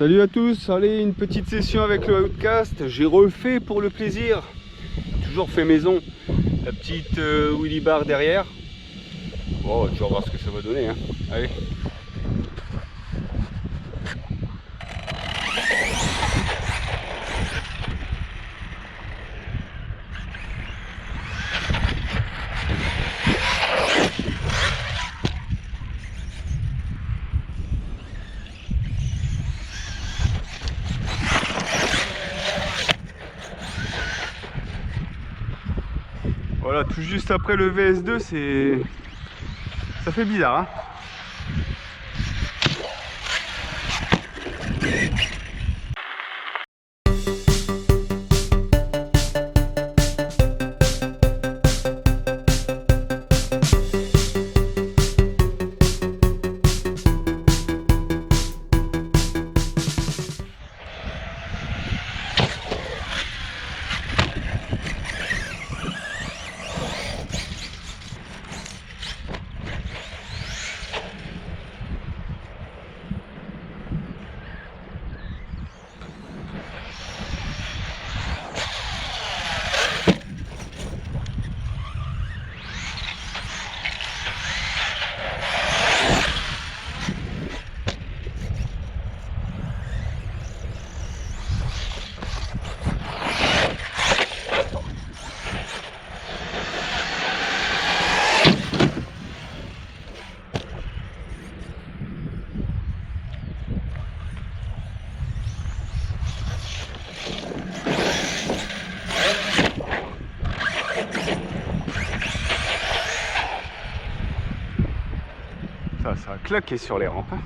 Salut à tous, allez, une petite session avec le Outcast. J'ai refait pour le plaisir, toujours fait maison, la petite wheelie bar derrière. Bon, tu vas voir ce que ça va donner, hein. Allez. Voilà, tout juste après le VS2, ça fait bizarre, hein. Ça a claqué sur les rampes, hein.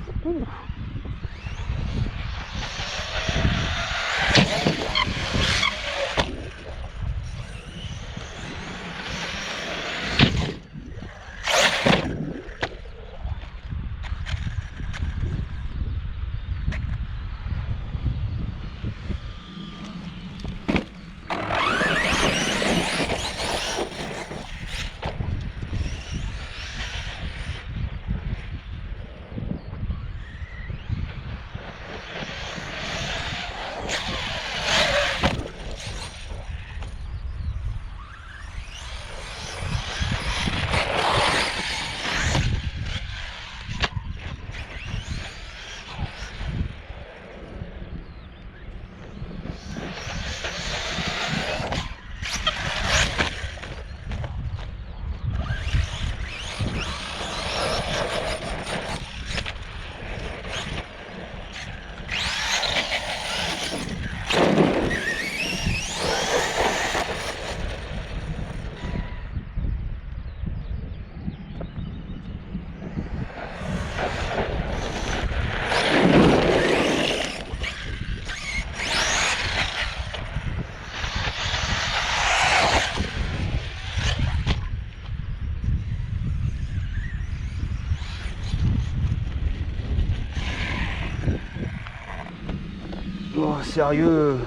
Oh, sérieux.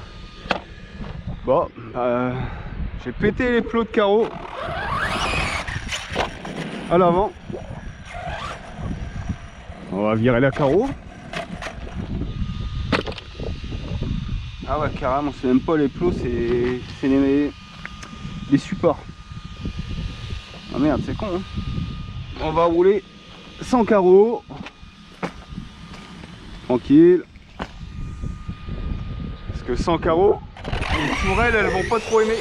Bon, j'ai pété les plots de carreaux à l'avant. On va virer la carreau. Ah ouais, carrément, c'est même pas les plots, c'est les supports. Ah merde, c'est con, hein. On va rouler sans carreau. Tranquille. Parce que sans carreau, les tourelles, elles vont pas trop aimer.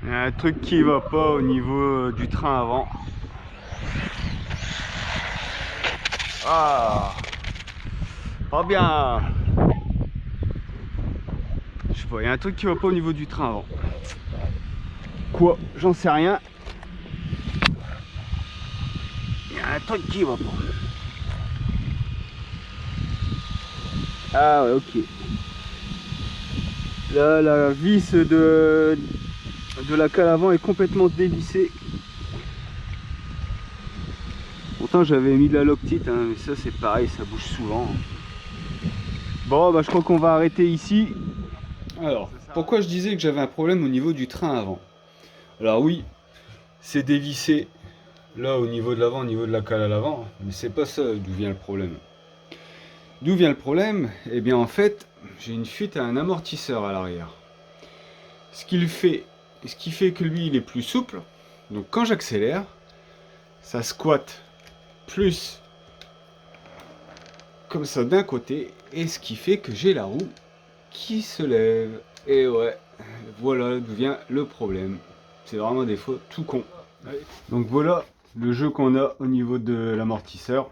Il y a un truc qui va pas au niveau du train avant. Ah, pas bien. Je sais pas, il y a un truc qui va pas au niveau du train avant. Quoi? J'en sais rien. Il y a un truc qui va pas. Ah ouais, ok. Là, la vis de la cale avant est complètement dévissée. Pourtant j'avais mis de la loctite, hein, mais ça c'est pareil, ça bouge souvent. Bon bah je crois qu'on va arrêter ici. Alors, pourquoi je disais que j'avais un problème au niveau du train avant? Alors oui, c'est dévissé là au niveau de l'avant, au niveau de la cale à l'avant, mais c'est pas ça d'où vient le problème. D'où vient le problème? Eh bien en fait, j'ai une fuite à un amortisseur à l'arrière. Ce qui fait que lui il est plus souple, donc quand j'accélère, ça squatte plus comme ça d'un côté, et ce qui fait que j'ai la roue qui se lève. Et ouais, voilà d'où vient le problème. C'est vraiment des fois tout con. Donc voilà le jeu qu'on a au niveau de l'amortisseur.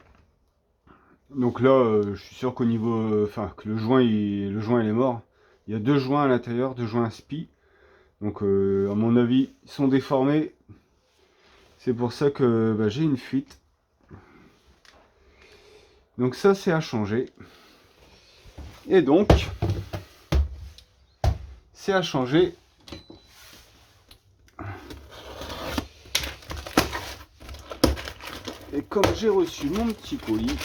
Donc là, je suis sûr qu'au niveau, enfin que le joint il est mort. Il y a deux joints à l'intérieur, deux joints SPI. Donc à mon avis, ils sont déformés. C'est pour ça que bah, j'ai une fuite. Donc ça c'est à changer. Et donc c'est à changer. Et comme j'ai reçu mon petit colis,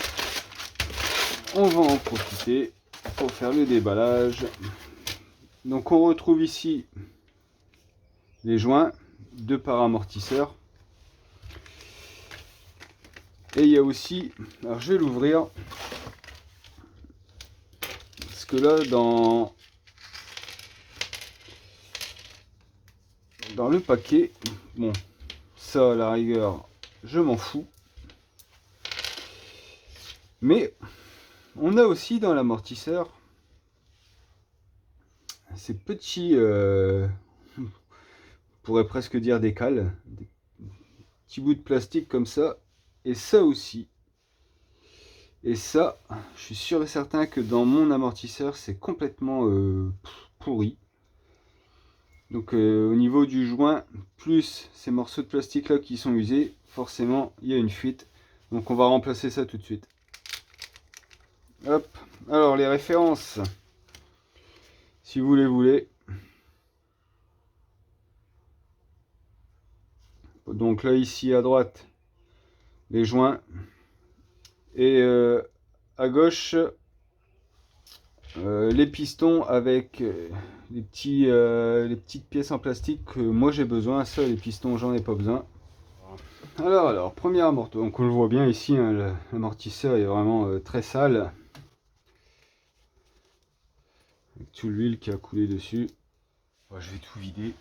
on va en profiter pour faire le déballage. Donc on retrouve ici les joints, deux paramortisseurs. Et il y a aussi, alors je vais l'ouvrir, parce que là dans le paquet, bon, ça à la rigueur, je m'en fous. Mais on a aussi dans l'amortisseur ces petits, on pourrait presque dire des cales, des petits bouts de plastique comme ça, et ça aussi. Et ça, je suis sûr et certain que dans mon amortisseur, c'est complètement pourri. Donc au niveau du joint, plus ces morceaux de plastique là qui sont usés, forcément il y a une fuite. Donc on va remplacer ça tout de suite. Hop, alors les références, si vous les voulez. Donc là ici à droite, les joints. Et à gauche, les pistons avec les petites pièces en plastique que moi j'ai besoin. Ça, les pistons, j'en ai pas besoin. Alors, premier amortisseur. Donc on le voit bien ici, hein, l'amortisseur est vraiment très sale. Avec toute l'huile qui a coulé dessus. Bon, je vais tout vider.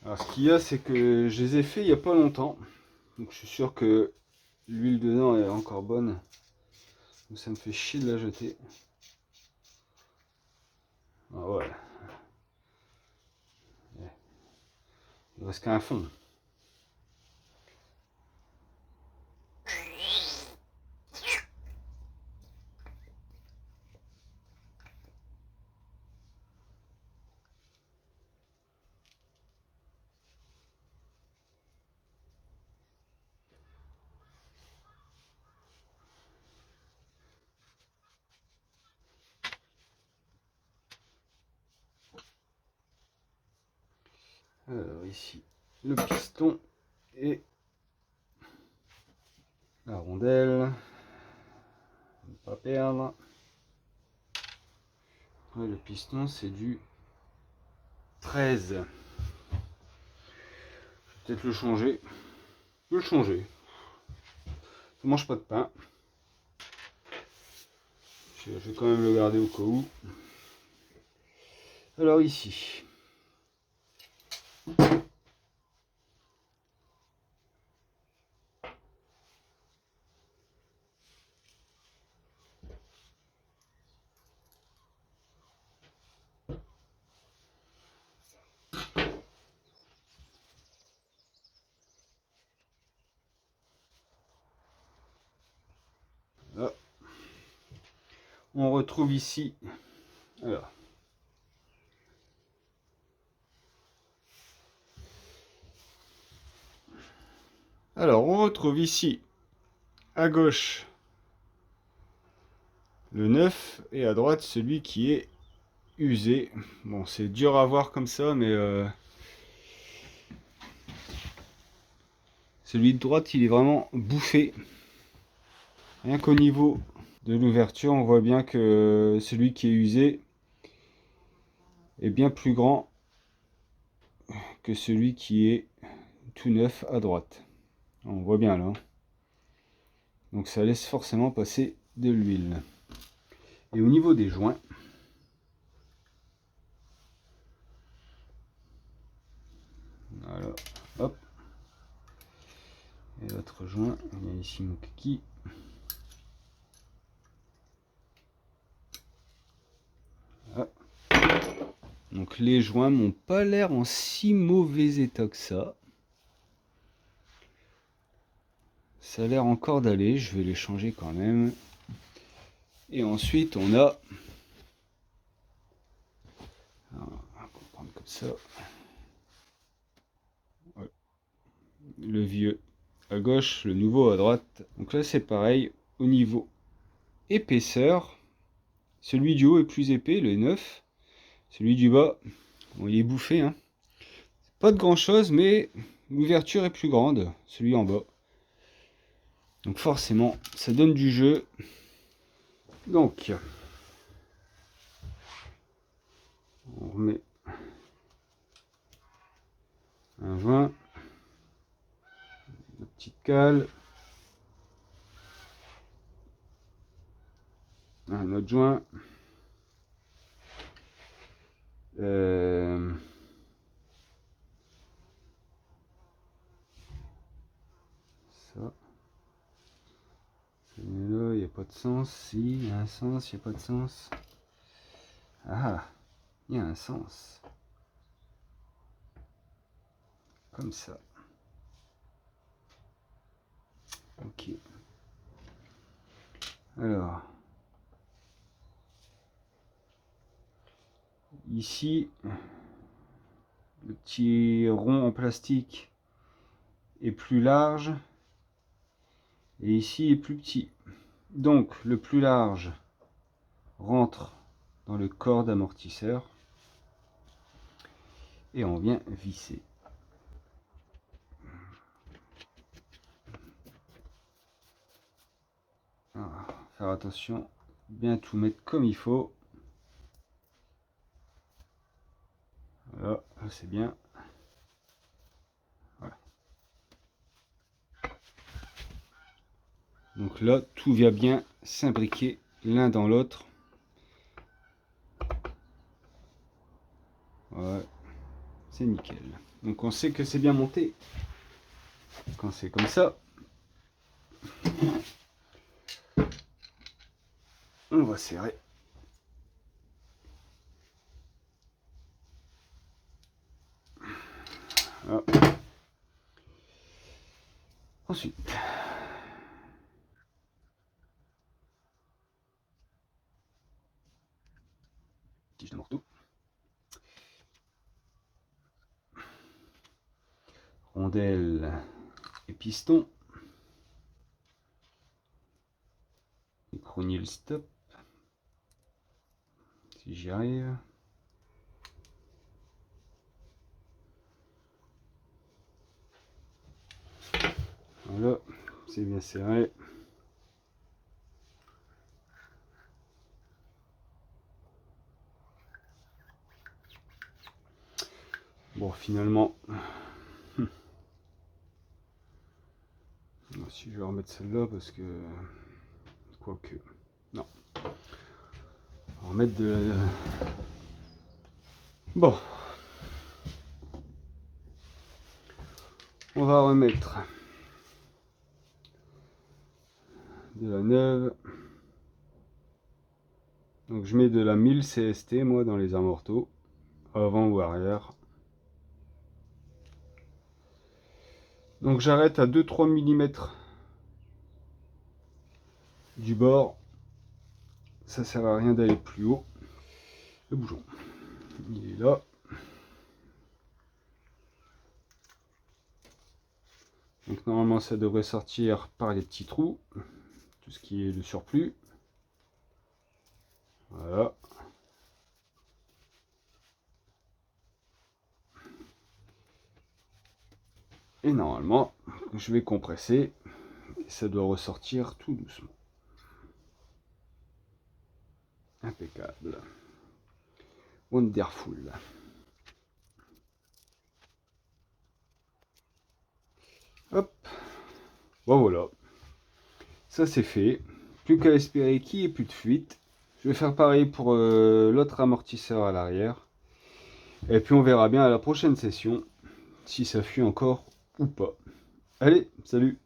Alors ce qu'il y a, c'est que je les ai fait il n'y a pas longtemps. Donc je suis sûr que l'huile dedans est encore bonne. Donc ça me fait chier de la jeter. Ah, voilà. Il reste qu'un fond. Alors ici, le piston et la rondelle. Ne pas perdre. Ouais, le piston c'est du 13. Je vais peut-être le changer. Je vais le changer. Ça mange pas de pain. Je vais quand même le garder au cas où. Alors ici. Là. On retrouve ici. Alors on retrouve ici à gauche le neuf et à droite celui qui est usé. Bon, c'est dur à voir comme ça, mais celui de droite il est vraiment bouffé. Rien qu'au niveau de l'ouverture, on voit bien que celui qui est usé est bien plus grand que celui qui est tout neuf à droite. On voit bien là. Donc ça laisse forcément passer de l'huile. Et au niveau des joints, voilà, hop. Et l'autre joint, il y a ici mon kiki. Ah. Donc les joints m'ont pas l'air en si mauvais état que ça. Ça a l'air encore d'aller, je vais les changer quand même. Et ensuite on a... Alors, on va prendre comme ça. Ouais. Le vieux à gauche, le nouveau à droite. Donc là c'est pareil, au niveau épaisseur, celui du haut est plus épais, le 9. Celui du bas, bon, il est bouffé, hein. Pas de grand chose, mais l'ouverture est plus grande, celui en bas. Donc forcément, ça donne du jeu. Donc, on remet un joint, une petite cale, un autre joint. Ça. Là, il n'y a pas de sens. Si, il y a un sens, il n'y a pas de sens. Ah, il y a un sens. Comme ça. Ok. Alors. Ici, le petit rond en plastique est plus large. Et ici est plus petit. Donc, le plus large rentre dans le corps d'amortisseur. Et on vient visser. Alors, faire attention, bien tout mettre comme il faut. Voilà, c'est bien. Voilà. Donc là, tout vient bien s'imbriquer l'un dans l'autre. Ouais, c'est nickel. Donc on sait que c'est bien monté quand c'est comme ça. On va serrer. Voilà. Ensuite, tige de morteau, rondelle et piston, le stop, si j'y arrive. Voilà, c'est bien serré. Bon, finalement, si je vais remettre celle-là parce que, quoique, non. On va remettre de la... Bon. On va remettre de la neuve. Donc je mets de la 1000 CST moi dans les amortos, avant ou arrière. Donc j'arrête à 2-3 mm du bord. Ça sert à rien d'aller plus haut. Le bouchon, il est là. Donc normalement ça devrait sortir par les petits trous, tout ce qui est le surplus. Et normalement, je vais compresser. Et ça doit ressortir tout doucement. Impeccable. Wonderful. Hop. Bon voilà. Ça c'est fait. Plus qu'à espérer qu'il n'y ait plus de fuite. Je vais faire pareil pour l'autre amortisseur à l'arrière. Et puis on verra bien à la prochaine session si ça fuit encore ou pas. Allez, salut!